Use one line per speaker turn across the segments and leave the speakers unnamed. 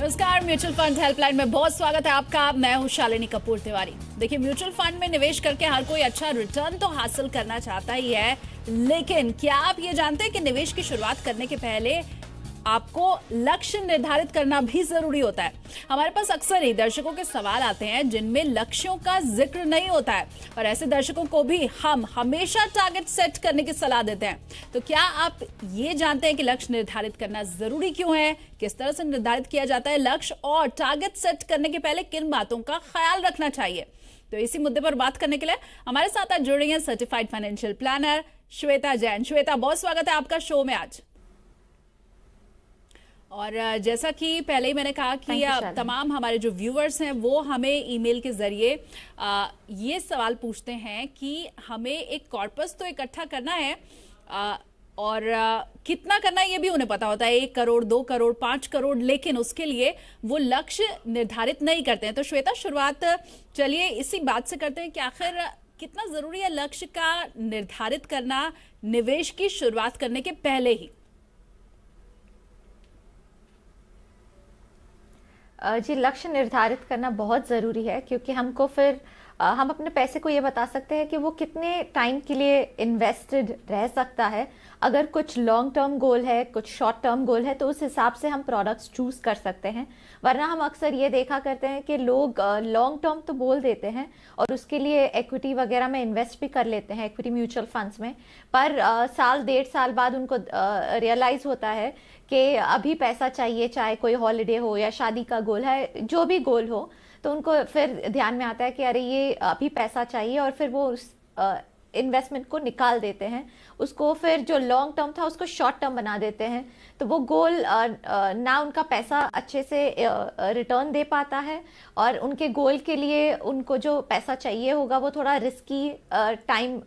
नमस्कार, mutual fund helpline में बहुत स्वागत है आपका। मैं हूं शालिनी कपूर तिवारी। देखिए, म्यूचुअल फंड में निवेश करके हर कोई अच्छा रिटर्न तो हासिल करना चाहता ही है, लेकिन क्या आप ये जानते हैं कि निवेश की शुरुआत करने के पहले आपको लक्ष्य निर्धारित करना भी जरूरी होता है। हमारे पास अक्सर ही दर्शकों के सवाल आते हैं जिनमें लक्ष्यों का जिक्र नहीं होता है, और ऐसे दर्शकों को भी हम हमेशा टारगेट सेट करने की सलाह देते हैं। तो क्या आप ये जानते हैं कि लक्ष्य निर्धारित करना जरूरी क्यों है, किस तरह से निर्धारित किया जाता है लक्ष्य, और टारगेट सेट करने के पहले किन बातों का ख्याल रखना चाहिए? तो इसी मुद्दे पर बात करने के लिए हमारे साथ आज जुड़ रही हैं certified financial planner Shweta Jain. Shweta, बहुत स्वागत है आपका शो में आज। और जैसा कि पहले ही मैंने कहा कि तमाम हमारे जो व्यूअर्स हैं वो हमें ईमेल के जरिए ये सवाल पूछते हैं कि हमें एक कॉर्पस तो इकट्ठा करना है, और कितना करना है ये भी उन्हें पता होता है, 1 करोड़ 2 करोड़ 5 करोड़, लेकिन उसके लिए वो लक्ष्य निर्धारित नहीं करते हैं। तो श्वेता, शुरुआत चलिए इसी बात से करते हैं कि आखिर कितना जरूरी है लक्ष्य का निर्धारित करना निवेश की शुरुआत करने के पहले ही?
जी, लक्ष्य निर्धारित करना बहुत ज़रूरी है, क्योंकि हमको फिर हम अपने पैसे को ये बता सकते हैं कि वो कितने टाइम के लिए इन्वेस्टेड रह सकता है। अगर कुछ लॉन्ग टर्म गोल है, कुछ शॉर्ट टर्म गोल है, तो उस हिसाब से हम प्रोडक्ट्स चूज़ कर सकते हैं। वरना हम अक्सर ये देखा करते हैं कि लोग लॉन्ग टर्म तो बोल देते हैं और उसके लिए इक्विटी वगैरह में इन्वेस्ट भी कर लेते हैं, इक्विटी म्यूचुअल फंड्स में, पर साल 1.5 साल बाद उनको रियलाइज़ होता है कि अभी पैसा चाहिए, चाहे कोई हॉलिडे हो या शादी का गोल है, जो भी गोल हो, तो उनको फिर ध्यान में आता है कि अरे ये अभी पैसा चाहिए, और फिर वो उस इन्वेस्टमेंट को निकाल देते हैं। उसको फिर जो लॉन्ग टर्म था उसको शॉर्ट टर्म बना देते हैं। तो वो गोल ना उनका पैसा अच्छे से रिटर्न दे पाता है, और उनके गोल के लिए उनको जो पैसा चाहिए होगा वो थोड़ा रिस्की टाइम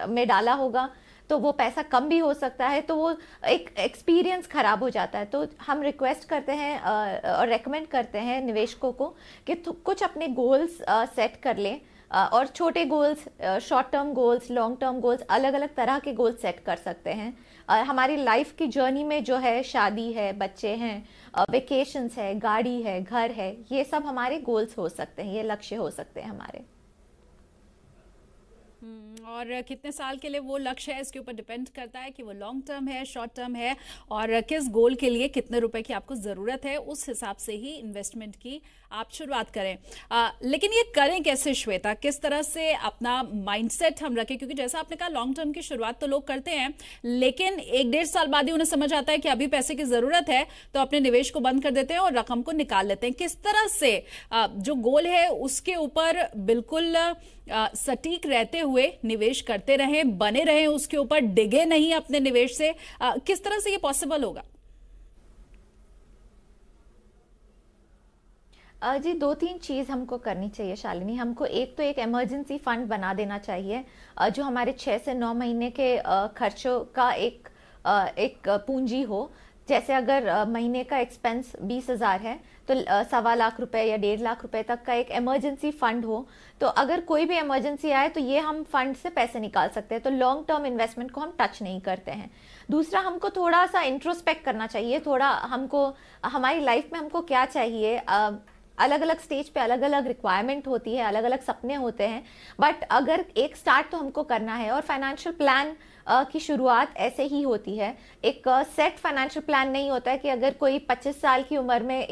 में डाला होगा, तो वो पैसा कम भी हो सकता है, तो वो एक एक्सपीरियंस खराब हो जाता है। तो हम रिक्वेस्ट करते हैं और रेकमेंड करते हैं निवेशकों को कि कुछ अपने गोल्स सेट कर लें, और छोटे goals, short term goals, long term goals, अलग अलग तरह के गोल्स सेट कर सकते हैं। हमारी लाइफ की जर्नी में जो है, शादी है, बच्चे हैं, वेकेशंस है, गाड़ी है, घर है, ये सब हमारे गोल्स हो सकते हैं, ये लक्ष्य हो सकते हैं हमारे।
और कितने साल के लिए वो लक्ष्य है, इसके ऊपर डिपेंड करता है कि वो लॉन्ग टर्म है, शॉर्ट टर्म है, और किस गोल के लिए कितने रुपए की आपको जरूरत है, उस हिसाब से ही इन्वेस्टमेंट की आप शुरुआत करें। लेकिन ये करें कैसे श्वेता? किस तरह से अपना माइंडसेट हम रखें? क्योंकि जैसा आपने कहा, लॉन्ग टर्म की शुरुआत तो लोग करते हैं, लेकिन 1-1.5 साल बाद ही उन्हें समझ आता है कि अभी पैसे की जरूरत है, तो अपने निवेश को बंद कर देते हैं और रकम को निकाल लेते हैं। किस तरह से जो गोल है उसके ऊपर बिल्कुल सटीक रहते हुए निवेश करते रहें, बने रहें उसके ऊपर, डिगे नहीं अपने निवेश से? किस तरह से ये पॉसिबल होगा?
जी, 2-3 चीज़ हमको करनी चाहिए शालिनी। हमको एक इमरजेंसी फंड बना देना चाहिए, जो हमारे 6 से 9 महीने के खर्चों का एक पूंजी हो। जैसे अगर महीने का एक्सपेंस 20,000 है, तो 1.25 लाख रुपए या 1.5 लाख रुपए तक का एक इमरजेंसी फंड हो, तो अगर कोई भी इमरजेंसी आए तो ये हम फंड से पैसे निकाल सकते हैं। तो लॉन्ग टर्म इन्वेस्टमेंट को हम टच नहीं करते हैं। दूसरा, हमको थोड़ा सा इंट्रोस्पेक्ट करना चाहिए। थोड़ा हमको हमारी लाइफ में हमको क्या चाहिए, अलग अलग स्टेज पे अलग अलग रिक्वायरमेंट होती है, अलग अलग सपने होते हैं, बट अगर एक स्टार्ट तो हमको करना है। और फाइनेंशियल प्लान की शुरुआत ऐसे ही होती है। एक सेट फाइनेंशियल प्लान नहीं होता है कि अगर कोई 25 साल की उम्र में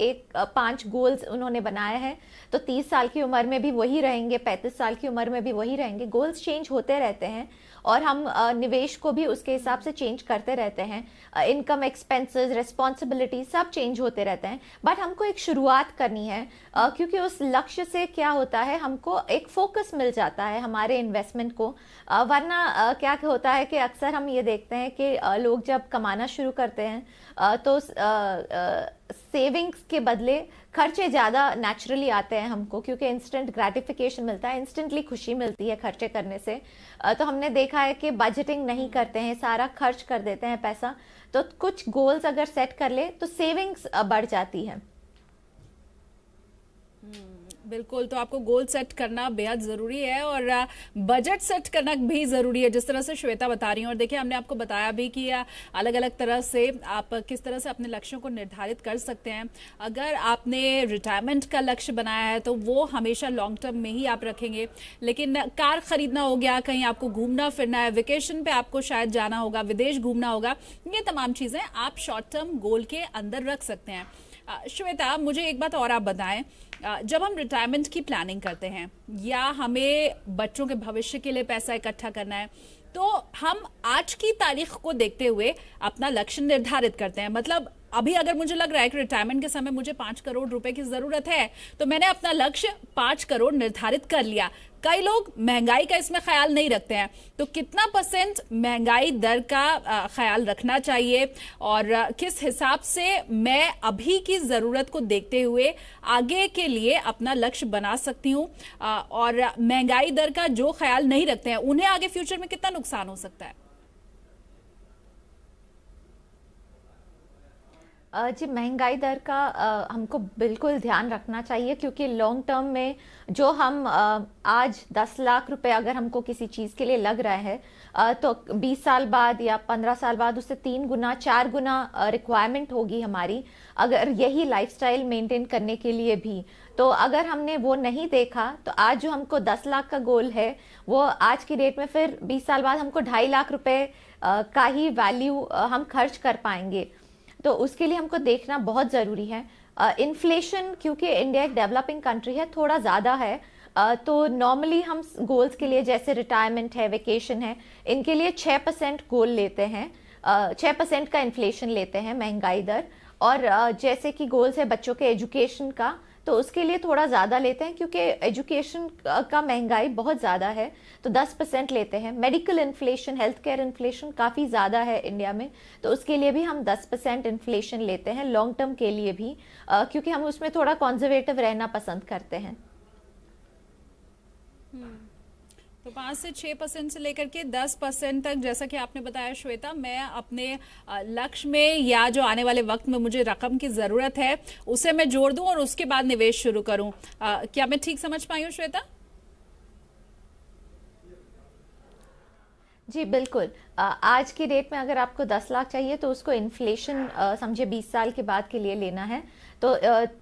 5 गोल्स उन्होंने बनाए हैं, तो 30 साल की उम्र में भी वही रहेंगे, 35 साल की उम्र में भी वही रहेंगे। गोल्स चेंज होते रहते हैं, और हम निवेश को भी उसके हिसाब से चेंज करते रहते हैं। इनकम, एक्सपेंसेस, रिस्पॉन्सिबिलिटी सब चेंज होते रहते हैं, बट हमको एक शुरुआत करनी है, क्योंकि उस लक्ष्य से क्या होता है, हमको एक फोकस मिल जाता है हमारे इन्वेस्टमेंट को। वरना क्या होता है कि अक्सर हम ये देखते हैं कि लोग जब कमाना शुरू करते हैं तो सेविंग्स के बदले खर्चे ज़्यादा नेचुरली आते हैं हमको, क्योंकि इंस्टेंट ग्रेटिफिकेशन मिलता है, इंस्टेंटली खुशी मिलती है खर्चे करने से। तो हमने देखा है कि बजटिंग नहीं करते हैं, सारा खर्च कर देते हैं पैसा। तो कुछ गोल्स अगर सेट कर ले तो सेविंग्स बढ़ जाती है।
बिल्कुल, तो आपको गोल सेट करना बेहद जरूरी है और बजट सेट करना भी जरूरी है, जिस तरह से श्वेता बता रही हैं। और देखिए, हमने आपको बताया भी कि अलग अलग तरह से आप किस तरह से अपने लक्ष्यों को निर्धारित कर सकते हैं। अगर आपने रिटायरमेंट का लक्ष्य बनाया है तो वो हमेशा लॉन्ग टर्म में ही आप रखेंगे, लेकिन कार खरीदना हो गया, कहीं आपको घूमना फिरना है, वेकेशन पे आपको शायद जाना होगा, विदेश घूमना होगा, ये तमाम चीजें आप शॉर्ट टर्म गोल के अंदर रख सकते हैं। श्वेता, मुझे एक बात और आप बताएं, जब हम रिटायरमेंट की प्लानिंग करते हैं या हमें बच्चों के भविष्य के लिए पैसा इकट्ठा करना है, तो हम आज की तारीख को देखते हुए अपना लक्ष्य निर्धारित करते हैं। मतलब अभी अगर मुझे लग रहा है कि रिटायरमेंट के समय मुझे 5 करोड़ रुपए की जरूरत है, तो मैंने अपना लक्ष्य 5 करोड़ निर्धारित कर लिया। कई लोग महंगाई का इसमें ख्याल नहीं रखते हैं, तो कितना % महंगाई दर का ख्याल रखना चाहिए और किस हिसाब से मैं अभी की जरूरत को देखते हुए आगे के लिए अपना लक्ष्य बना सकती हूँ, और महंगाई दर का जो ख्याल नहीं रखते हैं उन्हें आगे फ्यूचर में कितना नुकसान हो सकता है?
जी, महंगाई दर का हमको बिल्कुल ध्यान रखना चाहिए, क्योंकि लॉन्ग टर्म में जो हम आज 10 लाख रुपए अगर हमको किसी चीज़ के लिए लग रहा है, तो 20 साल बाद या 15 साल बाद उससे 3 गुना 4 गुना रिक्वायरमेंट होगी हमारी, अगर यही लाइफस्टाइल मेंटेन करने के लिए भी। तो अगर हमने वो नहीं देखा, तो आज जो हमको 10 लाख का गोल है, वो आज की डेट में फिर 20 साल बाद हमको 2.5 लाख रुपए का ही वैल्यू हम खर्च कर पाएंगे। तो उसके लिए हमको देखना बहुत ज़रूरी है। इन्फ्लेशन, क्योंकि इंडिया एक डेवलपिंग कंट्री है, थोड़ा ज़्यादा है, तो नॉर्मली हम गोल्स के लिए, जैसे रिटायरमेंट है, वेकेशन है, इनके लिए 6% गोल लेते हैं, 6% का इन्फ्लेशन लेते हैं महंगाई दर। और जैसे कि गोल्स है बच्चों के एजुकेशन का, तो उसके लिए थोड़ा ज़्यादा लेते हैं, क्योंकि एजुकेशन का महंगाई बहुत ज़्यादा है, तो 10% लेते हैं। Medical inflation, health care inflation काफ़ी ज़्यादा है इंडिया में, तो उसके लिए भी हम 10% इन्फ्लेशन लेते हैं लॉन्ग टर्म के लिए भी, क्योंकि हम उसमें थोड़ा कंजर्वेटिव रहना पसंद करते हैं।
तो 5 से 6% से लेकर के 10% तक, जैसा कि आपने बताया श्वेता, मैं अपने लक्ष्य में या जो आने वाले वक्त में मुझे रकम की जरूरत है उसे मैं जोड़ दूं और उसके बाद निवेश शुरू करूं। क्या मैं ठीक समझ पाई हूं श्वेता?
जी बिल्कुल। आज की डेट में अगर आपको 10 लाख चाहिए, तो उसको इन्फ्लेशन समझिए 20 साल के बाद के लिए लेना है, तो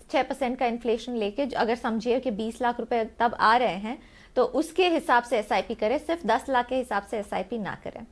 6% का इन्फ्लेशन लेके अगर समझिए कि 20 लाख रुपए तब आ रहे हैं, तो उसके हिसाब से एसआईपी करें, सिर्फ 10 लाख के हिसाब से एसआईपी ना करें।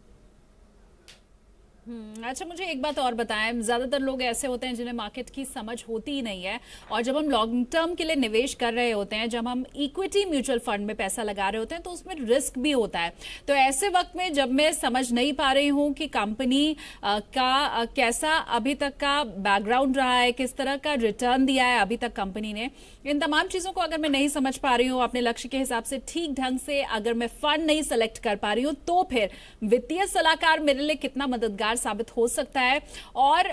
अच्छा, मुझे एक बात और बताएं, ज्यादातर लोग ऐसे होते हैं जिन्हें मार्केट की समझ होती ही नहीं है, और जब हम लॉन्ग टर्म के लिए निवेश कर रहे होते हैं, जब हम इक्विटी म्यूचुअल फंड में पैसा लगा रहे होते हैं, तो उसमें रिस्क भी होता है। तो ऐसे वक्त में जब मैं समझ नहीं पा रही हूँ कि कंपनी का कैसा अभी तक का बैकग्राउंड रहा है, किस तरह का रिटर्न दिया है अभी तक कंपनी ने, इन तमाम चीजों को अगर मैं नहीं समझ पा रही हूँ अपने लक्ष्य के हिसाब से ठीक ढंग से, अगर मैं फंड नहीं सेलेक्ट कर पा रही हूँ, तो फिर वित्तीय सलाहकार मेरे लिए कितना मददगार साबित हो सकता है? और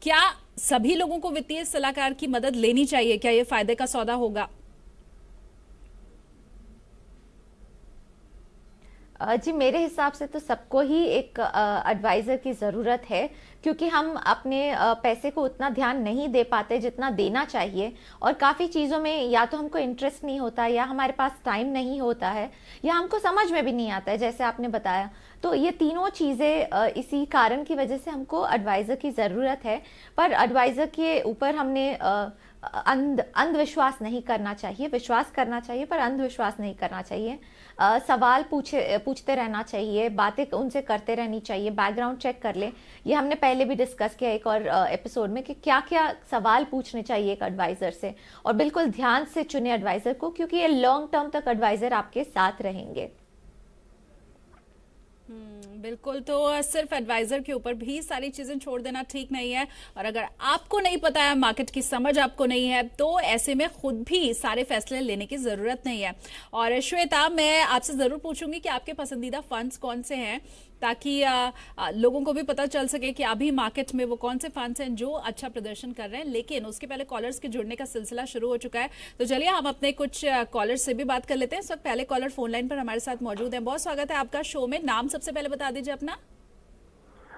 क्या सभी लोगों को वित्तीय सलाहकार की मदद लेनी चाहिए? क्या ये फायदे का सौदा होगा?
जी, मेरे हिसाब से तो सबको ही एक एडवाइज़र की ज़रूरत है, क्योंकि हम अपने पैसे को उतना ध्यान नहीं दे पाते जितना देना चाहिए, और काफ़ी चीज़ों में या तो हमको इंटरेस्ट नहीं होता, या हमारे पास टाइम नहीं होता है, या हमको समझ में भी नहीं आता है, जैसे आपने बताया। तो ये तीनों चीज़ें इसी कारण की वजह से हमको एडवाइज़र की ज़रूरत है। पर एडवाइज़र के ऊपर हमने अंधविश्वास नहीं करना चाहिए, विश्वास करना चाहिए, पर अंधविश्वास नहीं करना चाहिए। सवाल पूछते रहना चाहिए, बातें उनसे करते रहनी चाहिए, बैकग्राउंड चेक कर लें। ये हमने पहले भी डिस्कस किया एक और एपिसोड में, कि क्या क्या सवाल पूछने चाहिए एक एडवाइज़र से, और बिल्कुल ध्यान से चुने एडवाइज़र को, क्योंकि ये लॉन्ग टर्म तक एडवाइज़र आपके साथ रहेंगे।
बिल्कुल, तो सिर्फ एडवाइजर के ऊपर भी सारी चीजें छोड़ देना ठीक नहीं है, और अगर आपको नहीं पता है, मार्केट की समझ आपको नहीं है, तो ऐसे में खुद भी सारे फैसले लेने की जरूरत नहीं है। और श्वेता, मैं आपसे जरूर पूछूंगी कि आपके पसंदीदा फंड्स कौन से हैं, ताकि लोगों को भी पता चल सके कि अभी मार्केट में वो कौन से फंड्स हैं जो अच्छा प्रदर्शन कर रहे हैं। लेकिन उसके पहले कॉलर्स के जुड़ने का सिलसिला शुरू हो चुका है, तो चलिए हम अपने कुछ कॉलर्स से भी बात कर लेते हैं। इस वक्त पहले कॉलर फोन लाइन पर हमारे साथ मौजूद है। बहुत स्वागत है आपका शो में। नाम सबसे पहले बता दीजिए अपना।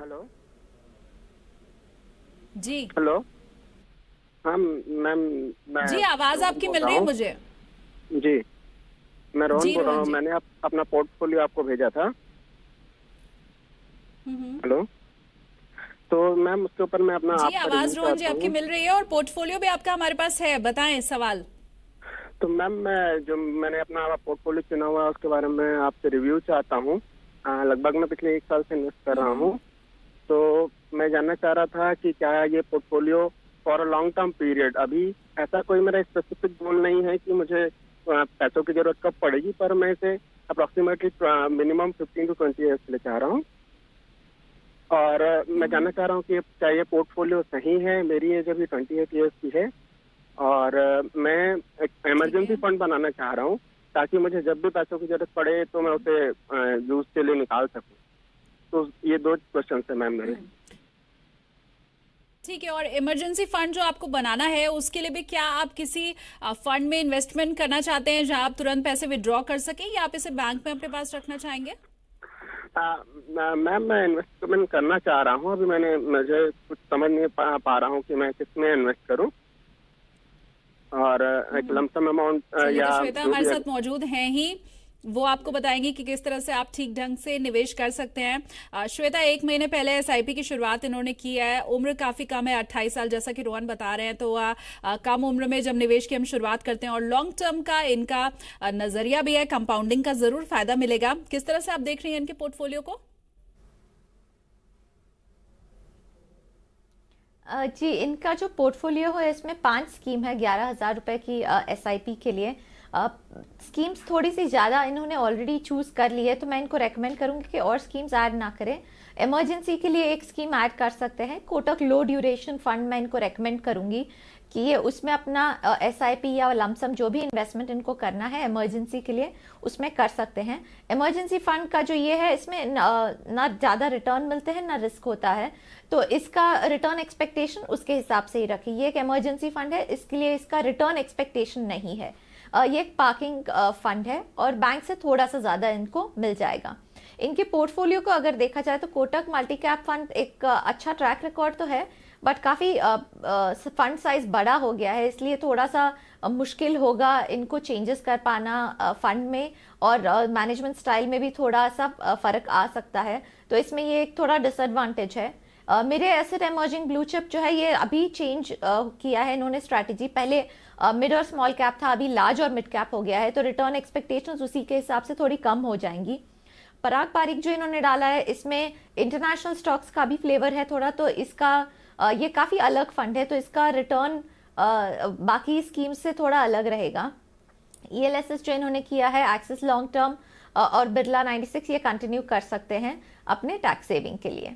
हेलो
जी।
हेलो। हाँ मैम,
जी, आवाज आपकी मिल रही है मुझे।
जी, मैं रोहन
जी
बोल रहा
रोहन
हूँ।
जी।
मैंने अपना पोर्टफोलियो आपको भेजा था। हेलो। तो मैम उसके ऊपर मैं अपना
जी
आपका रिव्यू
आवाज रोहन जी
चाहता
आपकी
हूँ।
मिल रही है और पोर्टफोलियो भी आपका हमारे पास है, बताएं सवाल।
तो मैम मैंने अपना पोर्टफोलियो चुना हुआ है उसके बारे में आपसे रिव्यू चाहता हूँ। लगभग मैं पिछले 1 साल से इन्वेस्ट कर रहा हूँ। तो मैं जानना चाह रहा था कि क्या ये portfolio for a long term period, अभी ऐसा कोई मेरा स्पेसिफिक गोल नहीं है कि मुझे पैसों की जरूरत कब पड़ेगी, पर मैं इसे अप्रोक्सीमेटली मिनिमम 15 to 20 ईयर्स के लिए चाह रहा हूँ। और मैं जानना चाह रहा हूँ कि क्या ये पोर्टफोलियो सही है। मेरी एज अभी 28 ईयर्स की है और मैं एक इमरजेंसी फंड बनाना चाह रहा हूँ ताकि मुझे जब भी पैसों की जरूरत पड़े तो मैं उसे यूज के लिए निकाल सकूँ। तो ये 2 क्वेश्चन है मैम मेरे।
ठीक है, और इमरजेंसी फंड जो आपको बनाना है उसके लिए भी क्या आप किसी फंड में इन्वेस्टमेंट करना चाहते हैं जहां आप तुरंत पैसे विड्रॉ कर सकें, या आप इसे बैंक में अपने पास रखना चाहेंगे?
मैम मैं इन्वेस्टमेंट करना चाह रहा हूँ। अभी मुझे कुछ समझ नहीं पा रहा हूँ कि मैं किसमें इन्वेस्ट करूँ और एक लमसम अमाउंट
चलिए,
या
तो श्वेता
जो
हमारे
भी।
साथ मौजूद हैं ही, वो आपको बताएंगी कि किस तरह से आप ठीक ढंग से निवेश कर सकते हैं। श्वेता, 1 महीने पहले एसआईपी की शुरुआत इन्होंने की है। उम्र काफी कम है, 28 साल, जैसा कि रोहन बता रहे हैं। तो कम उम्र में जब निवेश की हम शुरुआत करते हैं और लॉन्ग टर्म का इनका नजरिया भी है, कंपाउंडिंग का जरूर फायदा मिलेगा। किस तरह से आप देख रही हैं इनके पोर्टफोलियो को?
जी, इनका जो पोर्टफोलियो है इसमें 5 स्कीम है 11,000 रुपए की एसआईपी के लिए। स्कीम्स थोड़ी सी ज़्यादा इन्होंने ऑलरेडी चूज़ कर ली है, तो मैं इनको रेकमेंड करूंगी कि और स्कीम्स ऐड ना करें। इमरजेंसी के लिए एक स्कीम ऐड कर सकते हैं, कोटक लो ड्यूरेशन फंड। मैं इनको रेकमेंड करूंगी कि ये उसमें अपना एसआईपी या लमसम जो भी इन्वेस्टमेंट इनको करना है इमरजेंसी के लिए उसमें कर सकते हैं। इमरजेंसी फंड का जो ये है, इसमें ना ज़्यादा रिटर्न मिलते हैं ना रिस्क होता है, तो इसका रिटर्न एक्सपेक्टेशन उसके हिसाब से ही रखिए। ये एक इमरजेंसी फंड है, इसके लिए इसका रिटर्न एक्सपेक्टेशन नहीं है। ये एक पार्किंग फंड है और बैंक से थोड़ा सा ज़्यादा इनको मिल जाएगा। इनके पोर्टफोलियो को अगर देखा जाए तो कोटक मल्टी कैप फंड एक अच्छा ट्रैक रिकॉर्ड तो है, बट काफ़ी फंड साइज बड़ा हो गया है, इसलिए थोड़ा सा मुश्किल होगा इनको चेंजेस कर पाना फंड में, और मैनेजमेंट स्टाइल में भी थोड़ा सा फर्क आ सकता है। तो इसमें ये एक थोड़ा डिसएडवांटेज है। मेरे एसेट इमर्जिंग ब्लू चिप जो है ये अभी चेंज किया है इन्होंने स्ट्रैटेजी। पहले मिड और स्मॉल कैप था, अभी लार्ज और मिड कैप हो गया है, तो रिटर्न एक्सपेक्टेशंस उसी के हिसाब से थोड़ी कम हो जाएंगी। पराग पारिक जो इन्होंने डाला है इसमें इंटरनेशनल स्टॉक्स का भी फ्लेवर है थोड़ा, तो इसका ये काफ़ी अलग फंड है, तो इसका रिटर्न बाकी स्कीम से थोड़ा अलग रहेगा। ईएलएसएस जो इन्होंने किया है एक्सिस लॉन्ग टर्म और बिरला 96, ये कंटिन्यू कर सकते हैं अपने टैक्स सेविंग के लिए।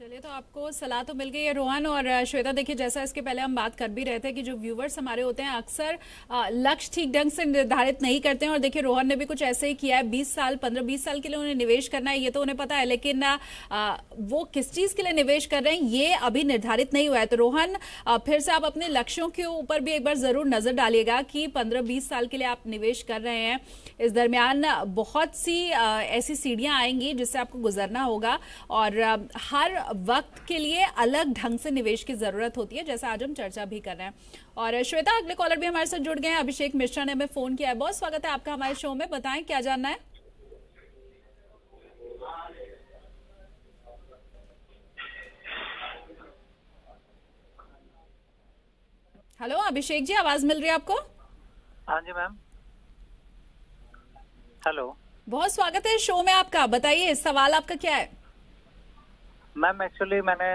चलिए, तो आपको सलाह तो मिल गई है रोहन और श्वेता। देखिए, जैसा इसके पहले हम बात कर भी रहे थे कि जो व्यूवर्स हमारे होते हैं अक्सर लक्ष्य ठीक ढंग से निर्धारित नहीं करते हैं, और देखिए रोहन ने भी कुछ ऐसे ही किया है। 15-20 साल के लिए उन्हें निवेश करना है, ये तो उन्हें पता है, लेकिन वो किस चीज के लिए निवेश कर रहे हैं ये अभी निर्धारित नहीं हुआ है। तो रोहन, फिर से आप अपने लक्ष्यों के ऊपर भी एक बार जरूर नजर डालिएगा कि 15-20 साल के लिए आप निवेश कर रहे हैं। इस दरमियान बहुत सी ऐसी सीढ़ियां आएंगी जिससे आपको गुजरना होगा, और हर वक्त के लिए अलग ढंग से निवेश की जरूरत होती है, जैसा आज हम चर्चा भी कर रहे हैं। और श्वेता, अगले कॉलर भी हमारे साथ जुड़ गए हैं। अभिषेक मिश्रा ने हमें फोन किया है। बहुत स्वागत है आपका हमारे शो में, बताएं क्या जानना है। हेलो अभिषेक जी, आवाज मिल रही है आपको?
हाँ जी मैम, हेलो।
बहुत स्वागत है शो में आपका, बताइए सवाल आपका क्या है?
मैम एक्चुअली मैंने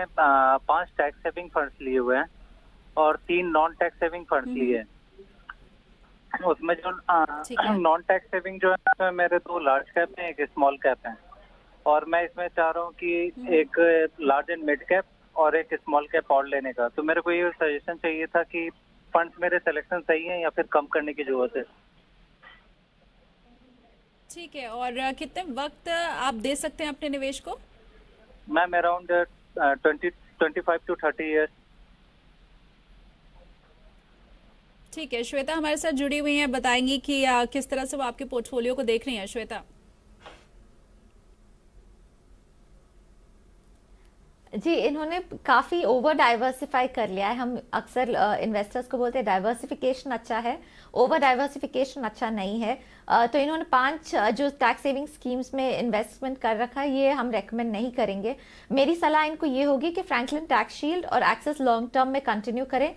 5 टैक्स सेविंग फंड्स लिए हुए हैं और 3 नॉन टैक्स सेविंग फंड्स लिए हैं। उसमें जो नॉन टैक्स सेविंग जो है उसमें मेरे 2 लार्ज कैप हैं, एक स्मॉल कैप है, और मैं इसमें चाह रहा हूँ कि एक लार्ज एंड मिड कैप और एक स्मॉल कैप और लेने का। तो मेरे को ये सजेशन चाहिए था कि फंड्स मेरे सिलेक्शन सही है या फिर कम करने की जरूरत है।
ठीक है, और कितने वक्त आप दे सकते हैं अपने निवेश को?
Ma'am around 25 to 30 years.
ठीक है, श्वेता हमारे साथ जुड़ी हुई हैं, बताएंगी कि किस तरह से वो आपके पोर्टफोलियो को देख रही हैं। श्वेता
जी, इन्होंने काफ़ी ओवर डाइवर्सिफाई कर लिया है। हम अक्सर इन्वेस्टर्स को बोलते हैं डाइवर्सिफिकेशन अच्छा है, ओवर डाइवर्सिफिकेशन अच्छा नहीं है। तो इन्होंने 5 जो टैक्स सेविंग स्कीम्स में इन्वेस्टमेंट कर रखा है, ये हम रेकमेंड नहीं करेंगे। मेरी सलाह इनको ये होगी कि फ्रैंकलिन टैक्स शील्ड और एक्सेस लॉन्ग टर्म में कंटिन्यू करें।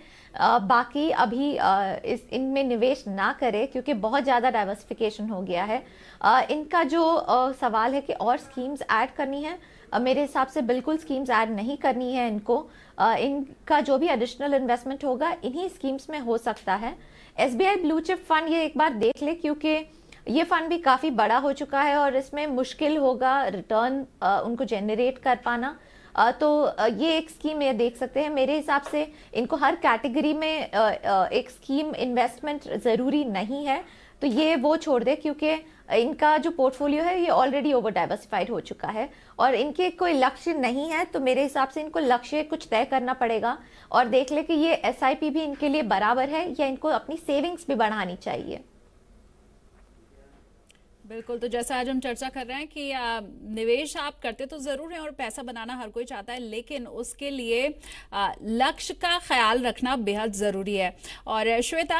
बाकी अभी इनमें निवेश ना करें क्योंकि बहुत ज़्यादा डाइवर्सिफिकेशन हो गया है। इनका जो सवाल है कि और स्कीम्स ऐड करनी है, मेरे हिसाब से बिल्कुल स्कीम्स ऐड नहीं करनी है इनको। इनका जो भी एडिशनल इन्वेस्टमेंट होगा इन्हीं स्कीम्स में हो सकता है। एसबीआई ब्लू चिप फंड ये एक बार देख ले, क्योंकि ये फंड भी काफ़ी बड़ा हो चुका है और इसमें मुश्किल होगा रिटर्न उनको जनरेट कर पाना। तो ये एक स्कीम ये देख सकते हैं। मेरे हिसाब से इनको हर कैटेगरी में एक स्कीम इन्वेस्टमेंट ज़रूरी नहीं है, तो ये वो छोड़ दे, क्योंकि इनका जो पोर्टफोलियो है ये ऑलरेडी ओवर डाइवर्सिफाइड हो चुका है और इनके कोई लक्ष्य नहीं है। तो मेरे हिसाब से इनको लक्ष्य कुछ तय करना पड़ेगा और देख ले कि ये एसआईपी भी इनके लिए बराबर है या इनको अपनी सेविंग्स भी बढ़ानी चाहिए।
बिल्कुल, तो जैसा आज हम चर्चा कर रहे हैं कि निवेश आप करते तो जरूर है और पैसा बनाना हर कोई चाहता है, लेकिन उसके लिए लक्ष्य का ख्याल रखना बेहद जरूरी है। और श्वेता,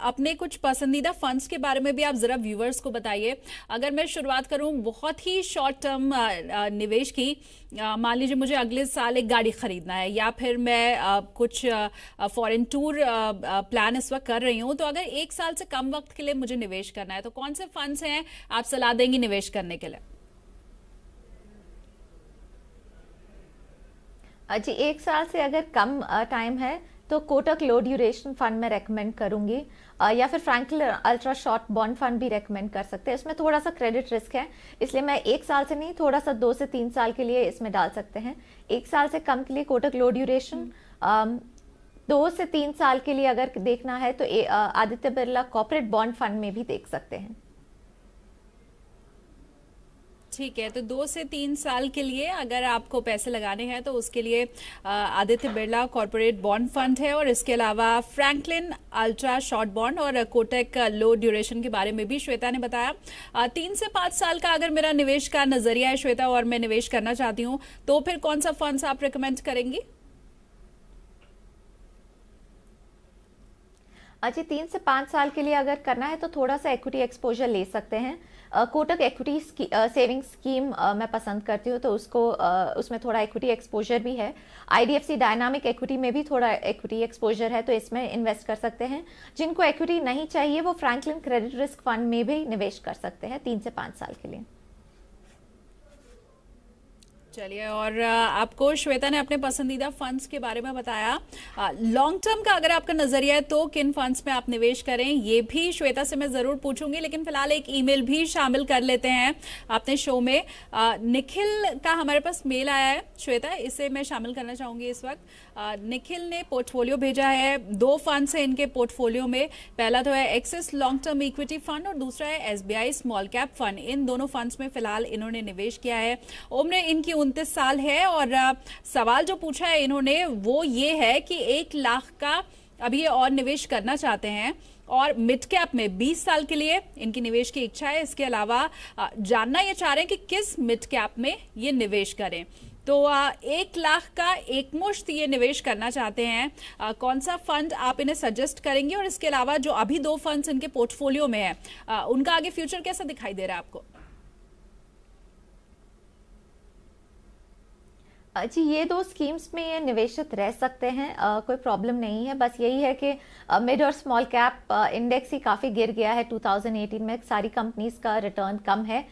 अपने कुछ पसंदीदा फंड्स के बारे में भी आप जरा व्यूवर्स को बताइए। अगर मैं शुरुआत करूं बहुत ही शॉर्ट टर्म निवेश की, मान लीजिए मुझे अगले साल एक गाड़ी खरीदना है या फिर मैं कुछ फॉरेन टूर प्लान इस वक्त कर रही हूं, तो अगर 1 साल से कम वक्त के लिए मुझे निवेश करना है तो कौन से फंड्स हैं आप सलाह देंगी निवेश करने के लिए?
जी, 1 साल से अगर कम टाइम है तो कोटक लो ड्यूरेशन फंड में रेकमेंड करूंगी, या फिर Franklin ultra short bond fund भी रेकमेंड कर सकते हैं। इसमें थोड़ा सा क्रेडिट रिस्क है, इसलिए मैं 1 साल से नहीं, थोड़ा सा 2 से 3 साल के लिए इसमें डाल सकते हैं। 1 साल से कम के लिए कोटक लो ड्यूरेशन, 2 से 3 साल के लिए अगर देखना है तो Aditya Birla corporate bond fund में भी देख सकते हैं।
ठीक है, तो 2 से 3 साल के लिए अगर आपको पैसे लगाने हैं तो उसके लिए Aditya Birla corporate bond fund है और इसके अलावा फ्रैंकलिन अल्ट्रा शॉर्ट बॉन्ड और कोटक लो ड्यूरेशन के बारे में भी श्वेता ने बताया। 3 से 5 साल का अगर मेरा निवेश का नजरिया है श्वेता और मैं निवेश करना चाहती हूँ, तो फिर कौन सा फंड आप रिकमेंड करेंगी?
अच्छा, 3 से 5 साल के लिए अगर करना है तो थोड़ा सा इक्विटी एक्सपोजर ले सकते हैं। कोटक इक्विटी सेविंग स्कीम मैं पसंद करती हूँ, तो उसमें थोड़ा इक्विटी एक्सपोजर भी है। आईडीएफसी डायनामिक इक्विटी में भी थोड़ा इक्विटी एक्सपोजर है, तो इसमें इन्वेस्ट कर सकते हैं। जिनको इक्विटी नहीं चाहिए वो फ्रैंकलिन क्रेडिट रिस्क फंड में भी निवेश कर सकते हैं 3 से 5 साल के लिए।
चलिए, और आपको श्वेता ने अपने पसंदीदा फंड्स के बारे में बताया। लॉन्ग टर्म का अगर आपका नजरिया है तो किन फंड्स में आप निवेश करें, ये भी श्वेता से मैं जरूर पूछूंगी, लेकिन फिलहाल एक ईमेल भी शामिल कर लेते हैं अपने शो में। निखिल का हमारे पास मेल आया है श्वेता, इसे मैं शामिल करना चाहूंगी इस वक्त। निखिल ने पोर्टफोलियो भेजा है, 2 फंड्स है इनके पोर्टफोलियो में। पहला तो है axis long term equity fund और दूसरा है एसबीआई स्मॉल कैप फंड। इन दोनों फंड्स में फिलहाल इन्होंने निवेश किया है। उम्र इनकी 29 साल है और सवाल जो पूछा है इन्होंने वो ये है कि 1 लाख का अभी ये और निवेश करना चाहते हैं और मिड कैप में 20 साल के लिए इनकी निवेश की इच्छा है। इसके अलावा जानना ये चाह रहे हैं कि किस मिड कैप में ये निवेश करें। तो 1 लाख का एक मुश्त ये निवेश करना चाहते हैं, कौन सा फंड आप इन्हें सजेस्ट करेंगे? और इसके अलावा जो अभी 2 फंड्स इनके पोर्टफोलियो में है उनका आगे फ्यूचर कैसा दिखाई दे रहा है आपको?
जी, ये 2 स्कीम्स में ये निवेशित रह सकते हैं, कोई प्रॉब्लम नहीं है। बस यही है कि मिड और स्मॉल कैप इंडेक्स ही काफ़ी गिर गया है 2018 में, सारी कंपनीज का रिटर्न कम है।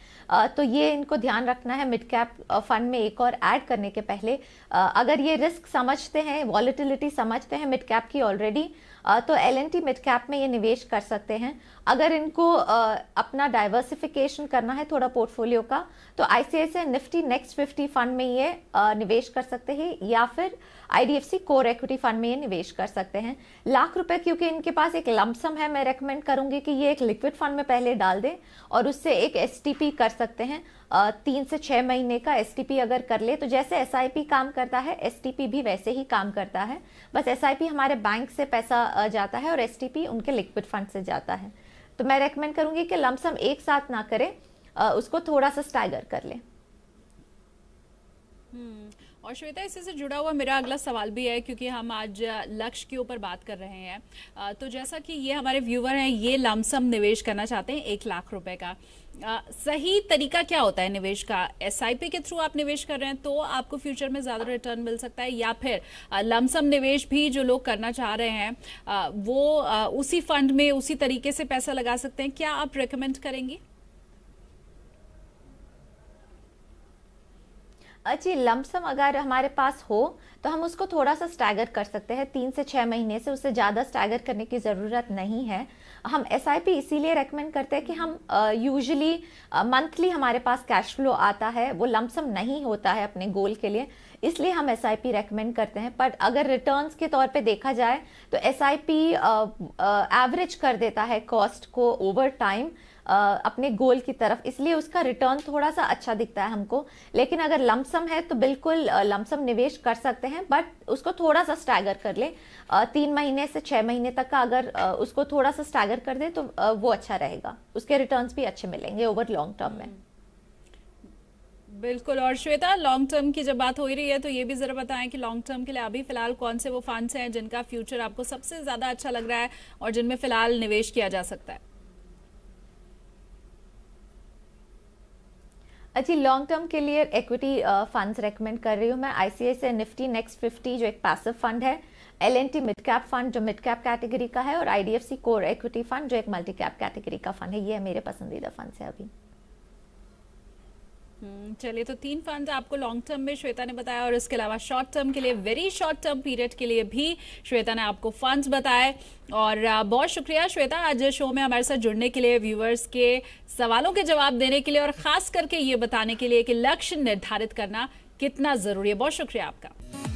तो ये इनको ध्यान रखना है मिड कैप फंड में एक और ऐड करने के पहले। अगर ये रिस्क समझते हैं, वॉलेटिलिटी समझते हैं मिड कैप की ऑलरेडी, तो एल&टी मिड कैप में ये निवेश कर सकते हैं। अगर इनको अपना डाइवर्सिफिकेशन करना है थोड़ा पोर्टफोलियो का, तो आईसीआईसीआई निफ्टी नेक्स्ट 50 फंड में ये निवेश कर सकते हैं या फिर आईडीएफसी कोर इक्विटी फंड में ये निवेश कर सकते हैं। लाख रुपए क्योंकि इनके पास एक लमसम है, मैं रेकमेंड करूंगी कि ये एक लिक्विड फंड में पहले डाल दें और उससे एक एसटीपी कर सकते हैं। 3 से 6 महीने का एसटीपी अगर कर ले तो जैसे एसआईपी काम करता है एसटीपी भी वैसे ही काम करता है। बस एसआईपी हमारे बैंक से पैसा जाता है और एसटीपी उनके लिक्विड फंड से जाता है। तो मैं रेकमेंड करूंगी कि लमसम एक साथ ना करें, उसको थोड़ा सा स्टाइगर कर लें।
और श्वेता, इसी से जुड़ा हुआ मेरा अगला सवाल भी है, क्योंकि हम आज लक्ष्य के ऊपर बात कर रहे हैं। तो जैसा कि ये हमारे व्यूवर हैं, ये लमसम निवेश करना चाहते हैं 1 लाख रुपए का। सही तरीका क्या होता है निवेश का? एसआईपी के थ्रू आप निवेश कर रहे हैं तो आपको फ्यूचर में ज्यादा रिटर्न मिल सकता है, या फिर लमसम निवेश भी जो लोग करना चाह रहे हैं वो उसी फंड में उसी तरीके से पैसा लगा सकते हैं? क्या आप रेकमेंड करेंगी?
जी, लमसम अगर हमारे पास हो तो हम उसको थोड़ा सा स्टैगर कर सकते हैं, 3 से 6 महीने से, उससे ज़्यादा स्टैगर करने की ज़रूरत नहीं है। हम एसआईपी इसीलिए रेकमेंड करते हैं कि हम यूजुअली मंथली हमारे पास कैश फ्लो आता है, वो लमसम नहीं होता है अपने गोल के लिए, इसलिए हम एसआईपी रेकमेंड करते हैं। पर अगर रिटर्न्स के तौर पे देखा जाए तो एसआईपी एवरेज कर देता है कॉस्ट को ओवर टाइम अपने गोल की तरफ, इसलिए उसका रिटर्न थोड़ा सा अच्छा दिखता है हमको। लेकिन अगर लमसम है तो बिल्कुल लमसम निवेश कर सकते हैं, बट उसको थोड़ा सा स्टैगर कर ले, 3 महीने से 6 महीने तक का अगर उसको थोड़ा सा स्टैगर कर दे तो वो अच्छा रहेगा, उसके रिटर्न्स भी अच्छे मिलेंगे ओवर लॉन्ग टर्म में।
बिल्कुल। और श्वेता, लॉन्ग टर्म की जब बात हो ही रही है तो ये भी जरा बताएं कि लॉन्ग टर्म के लिए अभी फिलहाल कौन से वो फंड्स हैं जिनका फ्यूचर आपको सबसे ज्यादा अच्छा लग रहा है और जिनमें फिलहाल निवेश किया जा सकता है?
जी, लॉन्ग टर्म के लिए इक्विटी फंड्स रेकमेंड कर रही हूँ मैं। आईसीआईसीआई निफ्टी नेक्स्ट 50 जो एक पैसिव फंड है, एलएनटी मिड कैप फंड जो मिड कैप कैटेगरी का है, और आईडीएफसी कोर इक्विटी फंड जो एक मल्टी कैप कैटेगरी का फंड है। ये मेरे पसंदीदा फंड्स है अभी।
चलिए, तो 3 फंड आपको लॉन्ग टर्म में श्वेता ने बताया, और इसके अलावा शॉर्ट टर्म के लिए, वेरी शॉर्ट टर्म पीरियड के लिए भी श्वेता ने आपको फंड्स बताए। और बहुत शुक्रिया श्वेता, आज शो में हमारे साथ जुड़ने के लिए, व्यूअर्स के सवालों के जवाब देने के लिए, और खास करके ये बताने के लिए कि लक्ष्य निर्धारित करना कितना जरूरी है। बहुत शुक्रिया आपका।